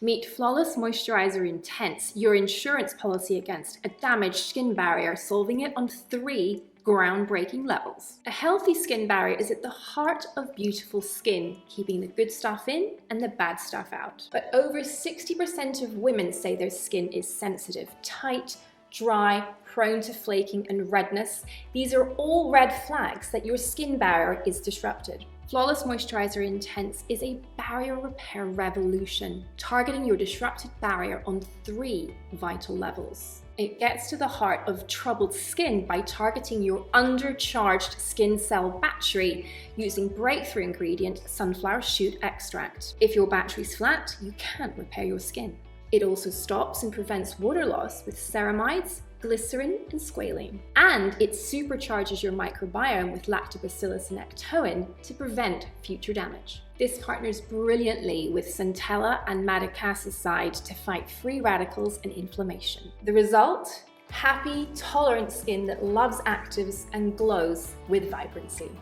Meet Flawless Moisturiser Intense, your insurance policy against a damaged skin barrier, solving it on 3 groundbreaking levels. A healthy skin barrier is at the heart of beautiful skin, keeping the good stuff in and the bad stuff out. But over 60% of women say their skin is sensitive, tight, dry, prone to flaking and redness. These are all red flags that your skin barrier is disrupted. Flawless Moisturiser Intense is a barrier repair revolution, targeting your disrupted barrier on 3 vital levels. It gets to the heart of troubled skin by targeting your undercharged skin cell battery using breakthrough ingredient sunflower shoot extract. If your battery's flat, you can't repair your skin. It also stops and prevents water loss with ceramides, glycerin and squalane. And it supercharges your microbiome with lactobacillus and ectoin to prevent future damage. This partners brilliantly with centella and madecassoside to fight free radicals and inflammation. The result? Happy, tolerant skin that loves actives and glows with vibrancy.